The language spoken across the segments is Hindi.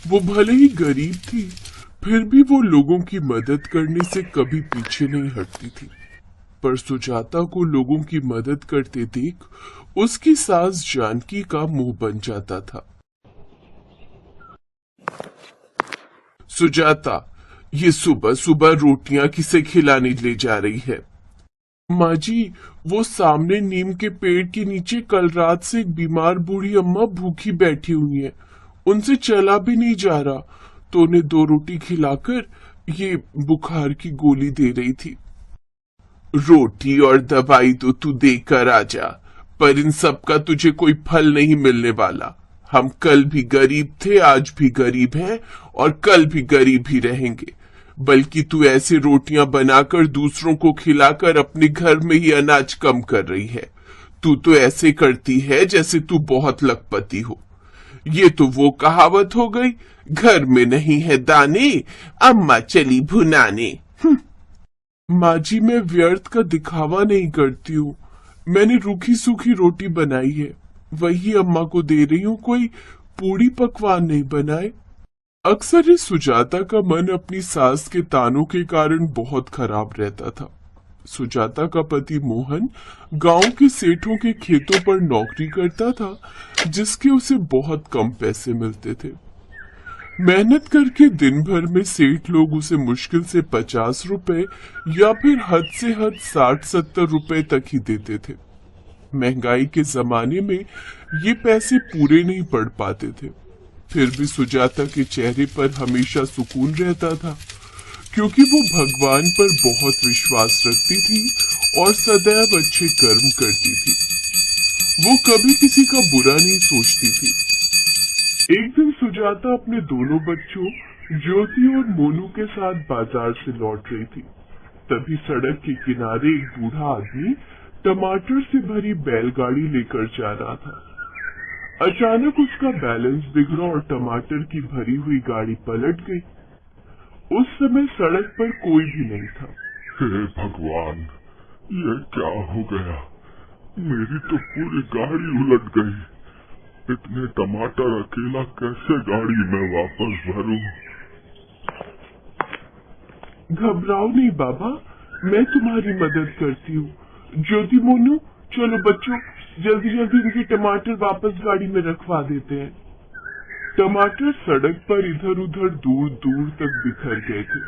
वो भले ही गरीब थी, फिर भी वो लोगों की मदद करने से कभी पीछे नहीं हटती थी। पर सुजाता को लोगों की मदद करते देख उसकी सास जानकी का मुंह बन जाता था। सुजाता, ये सुबह सुबह रोटियां किसे खिलाने ले जा रही है? माँ जी, वो सामने नीम के पेड़ के नीचे कल रात से एक बीमार बूढ़ी अम्मा भूखी बैठी हुई है। उनसे चला भी नहीं जा रहा, तो उन्हें 2 रोटी खिलाकर ये बुखार की गोली दे रही थी। रोटी और दवाई तो तू देकर आ जा, पर इन सब का तुझे कोई फल नहीं मिलने वाला। हम कल भी गरीब थे, आज भी गरीब हैं और कल भी गरीब ही रहेंगे। बल्कि तू ऐसे रोटियां बनाकर दूसरों को खिलाकर अपने घर में ही अनाज कम कर रही है। तू तो ऐसे करती है जैसे तू बहुत लखपति हो। ये तो वो कहावत हो गई, घर में नहीं है दाने, अम्मा चली भुनाने। माँ जी, मैं व्यर्थ का दिखावा नहीं करती हूँ। मैंने रूखी सूखी रोटी बनाई है, वही अम्मा को दे रही हूँ। कोई पूरी पकवान नहीं बनाए। अक्सर इस सुजाता का मन अपनी सास के तानों के कारण बहुत खराब रहता था। सुजाता का पति मोहन गांव के सेठों के खेतों पर नौकरी करता था, जिसके उसे बहुत कम पैसे मिलते थे। मेहनत करके दिन भर में सेठ लोग उसे मुश्किल से 50 रुपए या फिर हद से हद 60-70 रुपए तक ही देते थे। महंगाई के जमाने में ये पैसे पूरे नहीं पड़ पाते थे। फिर भी सुजाता के चेहरे पर हमेशा सुकून रहता था, क्योंकि वो भगवान पर बहुत विश्वास रखती थी और सदैव अच्छे कर्म करती थी। वो कभी किसी का बुरा नहीं सोचती थी। एक दिन सुजाता अपने दोनों बच्चों ज्योति और मोनू के साथ बाजार से लौट रही थी। तभी सड़क के किनारे एक बूढ़ा आदमी टमाटर से भरी बैलगाड़ी लेकर जा रहा था। अचानक उसका बैलेंस बिगड़ा और टमाटर की भरी हुई गाड़ी पलट गई। उस समय सड़क पर कोई भी नहीं था। हे भगवान, ये क्या हो गया? मेरी तो पूरी गाड़ी उलट गई। इतने टमाटर अकेला कैसे गाड़ी में वापस भरूं? घबराओ नहीं बाबा, मैं तुम्हारी मदद करती हूँ। ज्योति, मोनू, चलो बच्चों, जल्दी जल्दी इनके टमाटर वापस गाड़ी में रखवा देते हैं। टमाटर सड़क पर इधर उधर दूर दूर तक बिखर गए थे।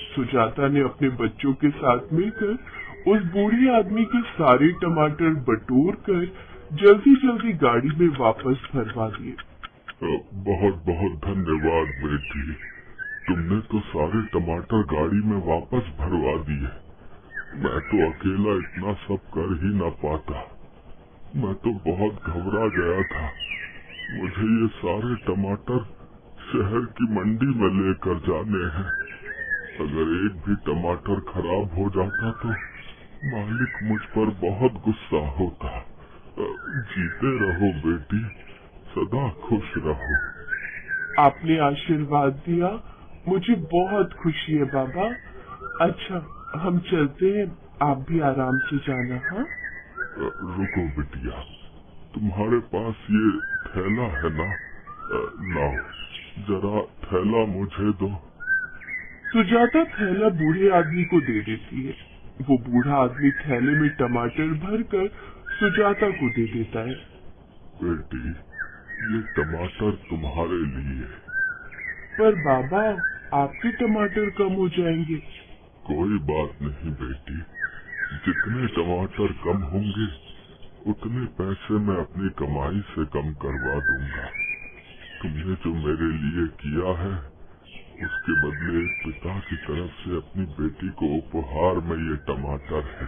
सुजाता ने अपने बच्चों के साथ मिलकर उस बूढ़े आदमी के सारे टमाटर बटोर कर जल्दी जल्दी गाड़ी में वापस भरवा दिए। बहुत बहुत धन्यवाद बेटी, तुमने तो सारे टमाटर गाड़ी में वापस भरवा दिए। मैं तो अकेला इतना सब कर ही न पाता। मैं तो बहुत घबरा गया था। मुझे ये सारे टमाटर शहर की मंडी में लेकर जाने हैं। अगर एक भी टमाटर खराब हो जाता तो मालिक मुझ पर बहुत गुस्सा होता। जीते रहो बेटी, सदा खुश रहो। आपने आशीर्वाद दिया, मुझे बहुत खुशी है बाबा। अच्छा, हम चलते हैं, आप भी आराम से जाना। हाँ, रुको बिटिया, तुम्हारे पास ये थैला है ना? लाओ, जरा थैला मुझे दो। सुजाता थैला बूढ़े आदमी को दे देती है। वो बूढ़ा आदमी थैले में टमाटर भरकर सुजाता को दे देता है। बेटी, ये टमाटर तुम्हारे लिए। पर बाबा, आपके टमाटर कम हो जाएंगे। कोई बात नहीं बेटी, जितने टमाटर कम होंगे उतने पैसे मैं अपनी कमाई से कम करवा दूंगा। तुमने जो मेरे लिए किया है, उसके बदले एक पिता की तरफ से अपनी बेटी को उपहार में ये टमाटर है।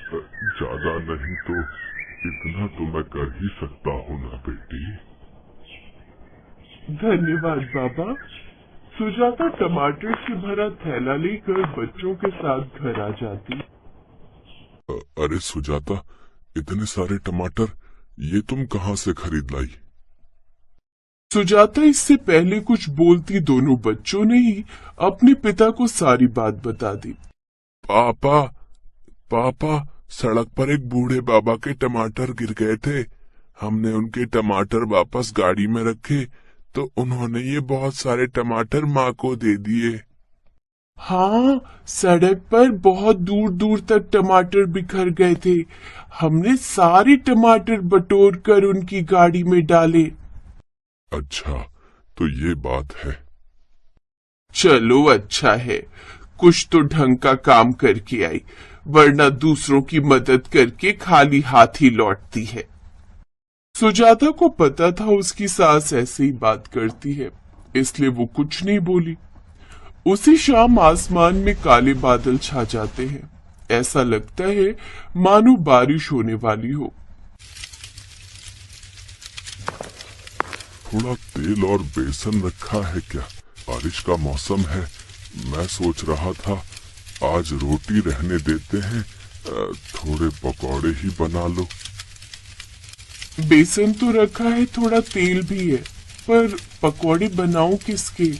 ज्यादा नहीं तो इतना तो मैं कर ही सकता हूँ ना बेटी। धन्यवाद बाबा। सुजाता टमाटर से भरा थैला लेकर बच्चों के साथ घर आ जाती। अरे सुजाता, इतने सारे टमाटर ये तुम कहाँ से खरीद लाई? सुजाता इससे पहले कुछ बोलती दोनों बच्चों ने ही अपने पिता को सारी बात बता दी। पापा, पापा, सड़क पर एक बूढ़े बाबा के टमाटर गिर गए थे। हमने उनके टमाटर वापस गाड़ी में रखे तो उन्होंने ये बहुत सारे टमाटर माँ को दे दिए। हाँ, सड़क पर बहुत दूर दूर तक टमाटर बिखर गए थे। हमने सारे टमाटर बटोर कर उनकी गाड़ी में डाले। अच्छा, तो ये बात है। चलो अच्छा है, कुछ तो ढंग का काम करके आई, वरना दूसरों की मदद करके खाली हाथ ही लौटती है। सुजाता को पता था उसकी सास ऐसे ही बात करती है, इसलिए वो कुछ नहीं बोली। उसी शाम आसमान में काले बादल छा जाते हैं। ऐसा लगता है मानो बारिश होने वाली हो। थोड़ा तेल और बेसन रखा है क्या? बारिश का मौसम है। मैं सोच रहा था आज रोटी रहने देते हैं, थोड़े पकौड़े ही बना लो। बेसन तो रखा है, थोड़ा तेल भी है, पर पकौड़े बनाऊं किसके?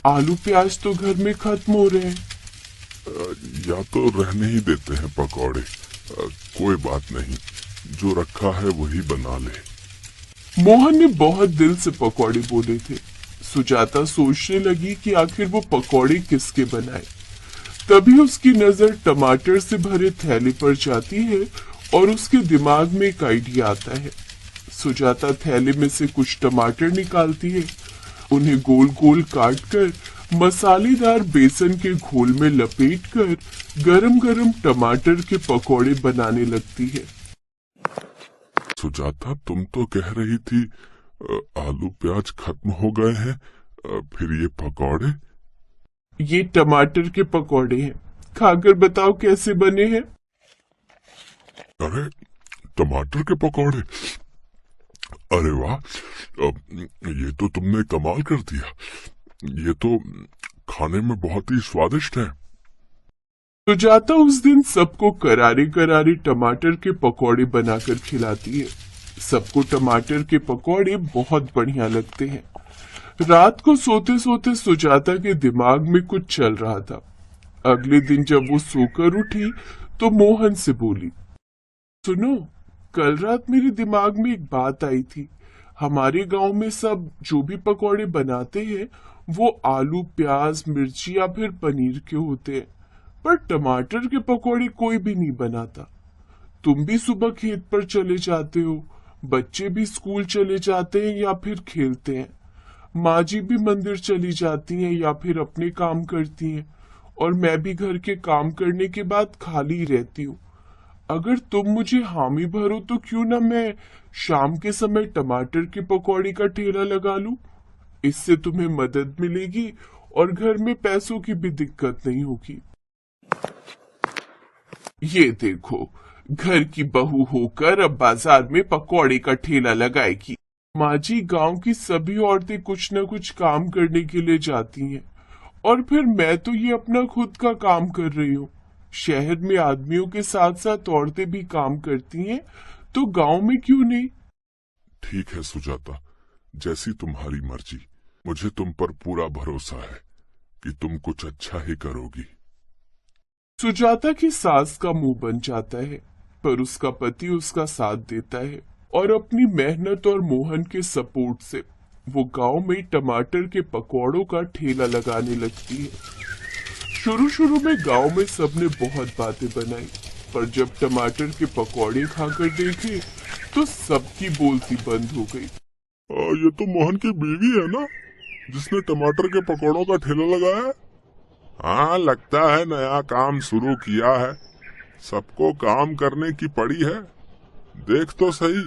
आलू प्याज तो घर में खत्म हो रहे हैं। या तो रहने ही देते हैं पकौड़े, कोई बात नहीं, जो रखा है वही बना ले। मोहन ने बहुत दिल से पकौड़े बोले थे। सुजाता सोचने लगी कि आखिर वो पकौड़े किसके बनाए। तभी उसकी नजर टमाटर से भरे थैले पर जाती है और उसके दिमाग में एक आइडिया आता है। सुजाता थैले में से कुछ टमाटर निकालती है, उन्हें गोल गोल काट कर मसालेदार बेसन के घोल में लपेटकर गरम गरम टमाटर के पकौड़े बनाने लगती है। सुजाता, तुम तो कह रही थी आलू प्याज खत्म हो गए हैं, फिर ये पकौड़े? ये टमाटर के पकौड़े हैं, खाकर बताओ कैसे बने हैं। अरे, टमाटर के पकौड़े! अरे वाह, ये तो तुमने कमाल कर दिया। ये तो खाने में बहुत ही स्वादिष्ट है। सुजाता उस दिन सबको करारे करारे टमाटर के पकौड़े बनाकर खिलाती है। सबको टमाटर के पकौड़े बहुत बढ़िया लगते हैं। रात को सोते सोते सुजाता के दिमाग में कुछ चल रहा था। अगले दिन जब वो सोकर उठी तो मोहन से बोली, सुनो, कल रात मेरे दिमाग में एक बात आई थी। हमारे गांव में सब जो भी पकौड़े बनाते हैं वो आलू प्याज मिर्ची या फिर पनीर के होते हैं, पर टमाटर के पकौड़े कोई भी नहीं बनाता। तुम भी सुबह खेत पर चले जाते हो, बच्चे भी स्कूल चले जाते हैं या फिर खेलते हैं, माँ जी भी मंदिर चली जाती हैं या फिर अपने काम करती हैं, और मैं भी घर के काम करने के बाद खाली रहती हूँ। अगर तुम मुझे हामी भरो तो क्यों ना मैं शाम के समय टमाटर के पकौड़े का ठेला लगा लूं। इससे तुम्हें मदद मिलेगी और घर में पैसों की भी दिक्कत नहीं होगी। ये देखो, घर की बहू होकर अब बाजार में पकौड़े का ठेला लगाएगी। माँ जी, गांव की सभी औरतें कुछ न कुछ काम करने के लिए जाती हैं, और फिर मैं तो ये अपना खुद का काम कर रही हूँ। शहर में आदमियों के साथ साथ औरतें भी काम करती हैं, तो गांव में क्यों नहीं? ठीक है सुजाता, जैसी तुम्हारी मर्जी। मुझे तुम पर पूरा भरोसा है कि तुम कुछ अच्छा ही करोगी। सुजाता की सास का मुंह बन जाता है, पर उसका पति उसका साथ देता है और अपनी मेहनत और मोहन के सपोर्ट से वो गांव में टमाटर के पकौड़ों का ठेला लगाने लगती है। शुरू शुरू में गांव में सबने बहुत बातें बनाई, पर जब टमाटर के पकौड़े खाकर देखे तो सबकी बोलती बंद हो गई। ये तो मोहन की बीवी है ना, जिसने टमाटर के पकौड़ों का ठेला लगाया है? हाँ, लगता है नया काम शुरू किया है। सबको काम करने की पड़ी है। देख तो सही,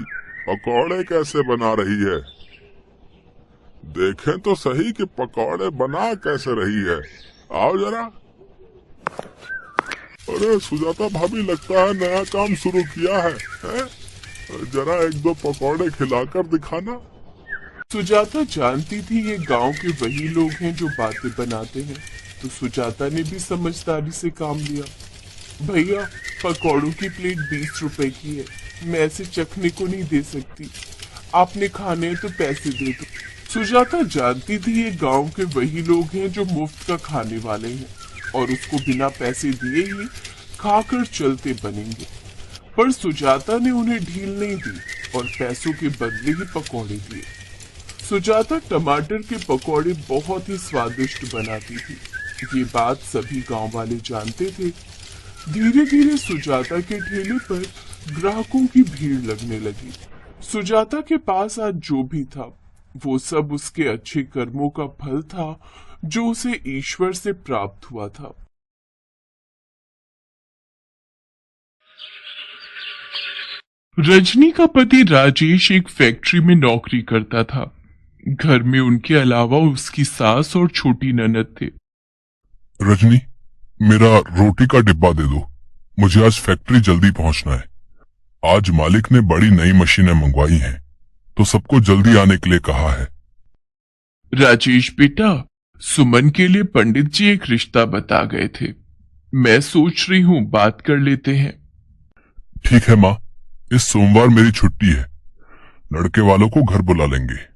पकौड़े कैसे बना रही है। देखें तो सही कि पकौड़े बना कैसे रही है। आओ जरा। अरे सुजाता भाभी, लगता है नया काम शुरू किया है, हैं? जरा एक दो पकौड़े खिलाकर दिखाना। सुजाता जानती थी ये गांव के वही लोग हैं जो बातें बनाते हैं, तो सुजाता ने भी समझदारी से काम लिया। भैया, पकौड़ों की प्लेट 20 रुपए की है, मैं ऐसे चखने को नहीं दे सकती, आपने खाने हैं तो पैसे दे दो। सुजाता जानती थी ये गांव के वही लोग हैं जो मुफ्त का खाने वाले हैं और उसको बिना पैसे दिए ही खाकर चलते बनेंगे, पर सुजाता ने उन्हें ढील नहीं दी और पैसों के बदले ही पकौड़े दिए। सुजाता टमाटर के पकौड़े बहुत ही स्वादिष्ट बनाती थी। ये बात सभी गांव वाले जानते थे। धीरे धीरे सुजाता के ठेले पर ग्राहकों की भीड़ लगने लगी। सुजाता के पास आज जो भी था वो सब उसके अच्छे कर्मों का फल था, जो उसे ईश्वर से प्राप्त हुआ था। रजनी का पति राजेश एक फैक्ट्री में नौकरी करता था। घर में उनके अलावा उसकी सास और छोटी ननद थे। रजनी, मेरा रोटी का डिब्बा दे दो, मुझे आज फैक्ट्री जल्दी पहुंचना है। आज मालिक ने बड़ी नई मशीनें मंगवाई हैं, तो सबको जल्दी आने के लिए कहा है। राजेश बेटा, सुमन के लिए पंडित जी एक रिश्ता बता गए थे। मैं सोच रही हूँ बात कर लेते हैं। ठीक है माँ, इस सोमवार मेरी छुट्टी है, लड़के वालों को घर बुला लेंगे।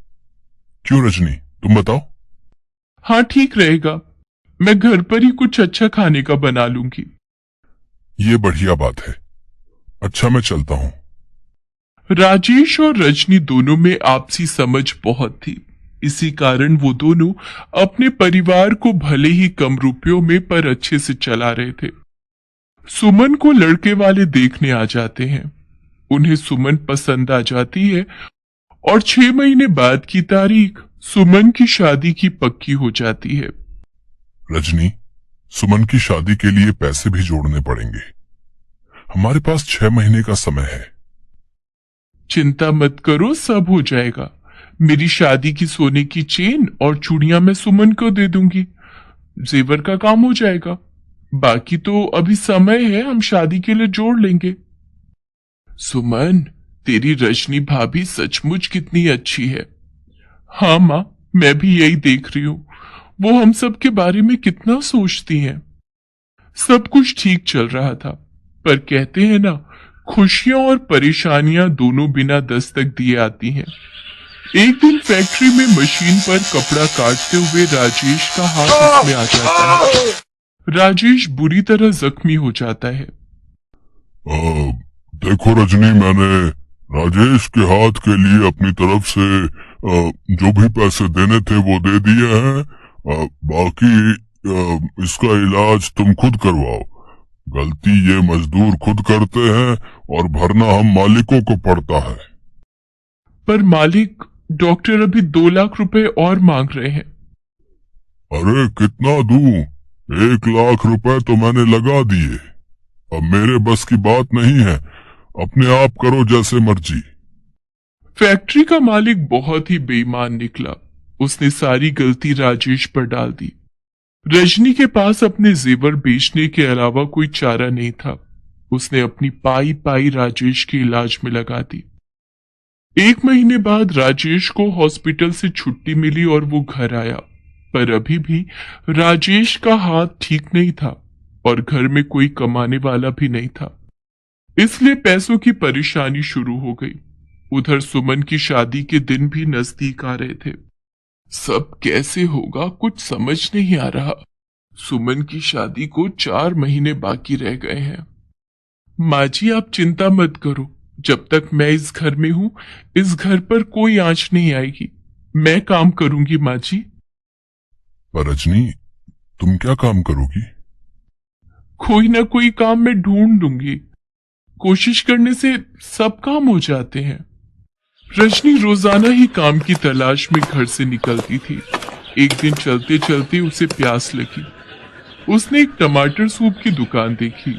क्यों रजनी, तुम बताओ। हाँ ठीक रहेगा, मैं घर पर ही कुछ अच्छा खाने का बना लूंगी। ये बढ़िया बात है। अच्छा, मैं चलता हूँ। राजेश और रजनी दोनों में आपसी समझ बहुत थी। इसी कारण वो दोनों अपने परिवार को भले ही कम रुपयों में पर अच्छे से चला रहे थे। सुमन को लड़के वाले देखने आ जाते हैं। उन्हें सुमन पसंद आ जाती है और 6 महीने बाद की तारीख सुमन की शादी की पक्की हो जाती है। रजनी, सुमन की शादी के लिए पैसे भी जोड़ने पड़ेंगे। हमारे पास 6 महीने का समय है। चिंता मत करो, सब हो जाएगा। मेरी शादी की सोने की चेन और चूड़ियां मैं सुमन को दे दूंगी। जेवर का काम हो जाएगा। बाकी तो अभी समय है, हम शादी के लिए जोड़ लेंगे। सुमन, तेरी रजनी भाभी सचमुच कितनी अच्छी है। हाँ माँ, मैं भी यही देख रही हूँ। वो हम सब के बारे में कितना सोचती हैं। सब कुछ ठीक चल रहा था, पर कहते हैं ना, खुशियां और परेशानियां दोनों बिना दस्तक दिए आती हैं। एक दिन फैक्ट्री में मशीन पर कपड़ा काटते हुए राजेश का हाथ उसमें आ जाता है। राजेश बुरी तरह जख्मी हो जाता है। देखो रजनी, मैंने राजेश के हाथ के लिए अपनी तरफ से जो भी पैसे देने थे वो दे दिए हैं। बाकी इसका इलाज तुम खुद करवाओ। गलती ये मजदूर खुद करते हैं और भरना हम मालिकों को पड़ता है। पर मालिक, डॉक्टर अभी 2 लाख रुपए और मांग रहे हैं। अरे कितना दूं? 1 लाख रुपए तो मैंने लगा दिए। अब मेरे बस की बात नहीं है, अपने आप करो जैसे मर्जी। फैक्ट्री का मालिक बहुत ही बेईमान निकला। उसने सारी गलती राजेश पर डाल दी। रजनी के पास अपने जेवर बेचने के अलावा कोई चारा नहीं था। उसने अपनी पाई पाई राजेश के इलाज में लगा दी। 1 महीने बाद राजेश को हॉस्पिटल से छुट्टी मिली और वो घर आया, पर अभी भी राजेश का हाथ ठीक नहीं था और घर में कोई कमाने वाला भी नहीं था। इसलिए पैसों की परेशानी शुरू हो गई। उधर सुमन की शादी के दिन भी नजदीक आ रहे थे। सब कैसे होगा कुछ समझ नहीं आ रहा। सुमन की शादी को 4 महीने बाकी रह गए हैं। माँ जी, आप चिंता मत करो। जब तक मैं इस घर में हूँ, इस घर पर कोई आंच नहीं आएगी। मैं काम करूंगी माँ जी। पर रजनी, तुम क्या काम करोगी? कोई ना कोई काम मैं ढूंढ दूंगी। कोशिश करने से सब काम हो जाते हैं। रजनी रोजाना ही काम की तलाश में घर से निकलती थी। एक दिन चलते चलते उसे प्यास लगी। उसने एक टमाटर सूप की दुकान देखी।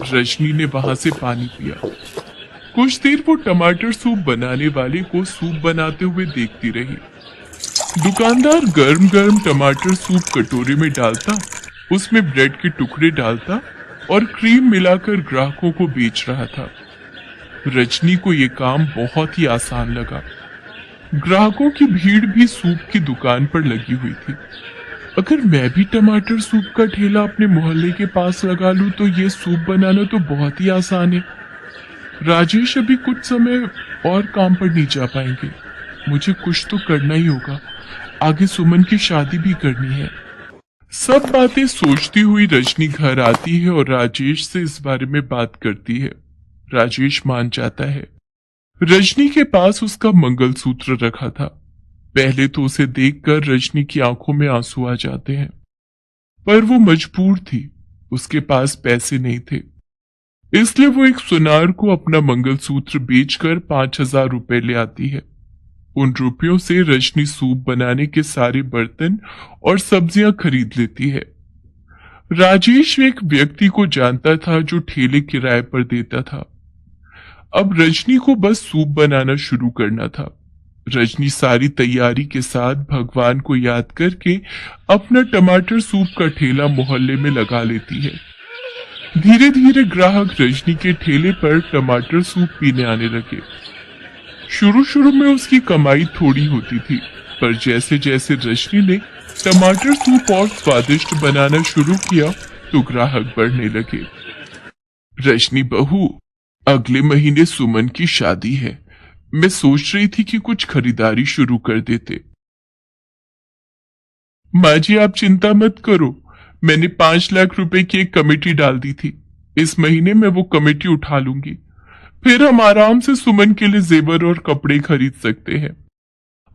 रजनी ने वहां से पानी पिया। कुछ देर वो टमाटर सूप बनाने वाले को सूप बनाते हुए देखती रही। दुकानदार गर्म गर्म टमाटर सूप कटोरे में डालता, उसमें ब्रेड के टुकड़े डालता और क्रीम मिलाकर ग्राहकों को बेच रहा था। रजनी को यह काम बहुत ही आसान लगा। ग्राहकों की भीड़ भी सूप की दुकान पर लगी हुई थी। अगर मैं भी टमाटर सूप का ठेला अपने मोहल्ले के पास लगा लूं तो ये सूप बनाना तो बहुत ही आसान है। राजेश अभी कुछ समय और काम पर नहीं जा पाएंगे। मुझे कुछ तो करना ही होगा। आगे सुमन की शादी भी करनी है। सब बातें सोचती हुई रजनी घर आती है और राजेश से इस बारे में बात करती है। राजेश मान जाता है। रजनी के पास उसका मंगलसूत्र रखा था। पहले तो उसे देखकर रजनी की आंखों में आंसू आ जाते हैं, पर वो मजबूर थी, उसके पास पैसे नहीं थे, इसलिए वो एक सुनार को अपना मंगलसूत्र बेचकर 5,000 रुपए ले आती है। उन रुपयों से रजनी सूप बनाने के सारे बर्तन और सब्जियां खरीद लेती है। राजेश एक व्यक्ति को जानता था जो ठेले किराए पर देता था। अब रजनी को बस सूप बनाना शुरू करना था। रजनी सारी तैयारी के साथ भगवान को याद करके अपना टमाटर सूप का ठेला मोहल्ले में लगा लेती है। धीरे धीरे ग्राहक रजनी के ठेले पर टमाटर सूप पीने आने लगे। शुरू शुरू में उसकी कमाई थोड़ी होती थी, पर जैसे जैसे रजनी ने टमाटर सूप और स्वादिष्ट बनाना शुरू किया तो ग्राहक बढ़ने लगे। रजनी बहू, अगले महीने सुमन की शादी है, मैं सोच रही थी कि कुछ खरीदारी शुरू कर देते। माँ जी आप चिंता मत करो, मैंने 5 लाख रुपए की एक कमेटी डाल दी थी, इस महीने में वो कमेटी उठा लूंगी, फिर हम आराम से सुमन के लिए जेवर और कपड़े खरीद सकते हैं।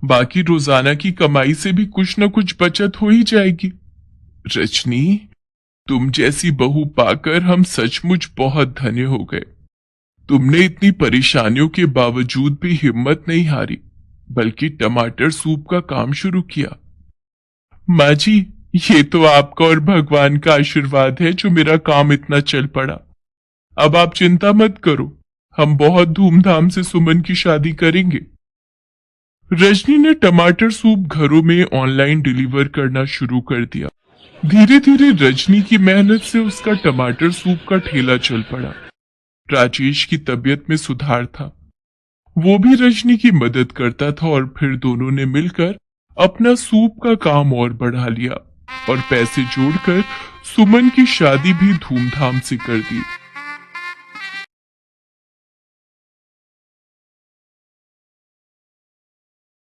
बाकी रोजाना की कमाई से भी कुछ न कुछ बचत हो ही जाएगी। रजनी, तुम जैसी बहू पाकर हम सचमुच बहुत धन्य हो गए। तुमने इतनी परेशानियों के बावजूद भी हिम्मत नहीं हारी, बल्कि टमाटर सूप का काम शुरू किया। माँ जी, ये तो आपका और भगवान का आशीर्वाद है जो मेरा काम इतना चल पड़ा। अब आप चिंता मत करो, हम बहुत धूमधाम से सुमन की शादी करेंगे। रजनी ने टमाटर सूप घरों में ऑनलाइन डिलीवर करना शुरू कर दिया। धीरे धीरे रजनी की मेहनत से उसका टमाटर सूप का ठेला चल पड़ा। राजेश की तबीयत में सुधार था, वो भी रजनी की मदद करता था और फिर दोनों ने मिलकर अपना सूप का काम और बढ़ा लिया और पैसे जोड़कर सुमन की शादी भी धूमधाम से कर दी।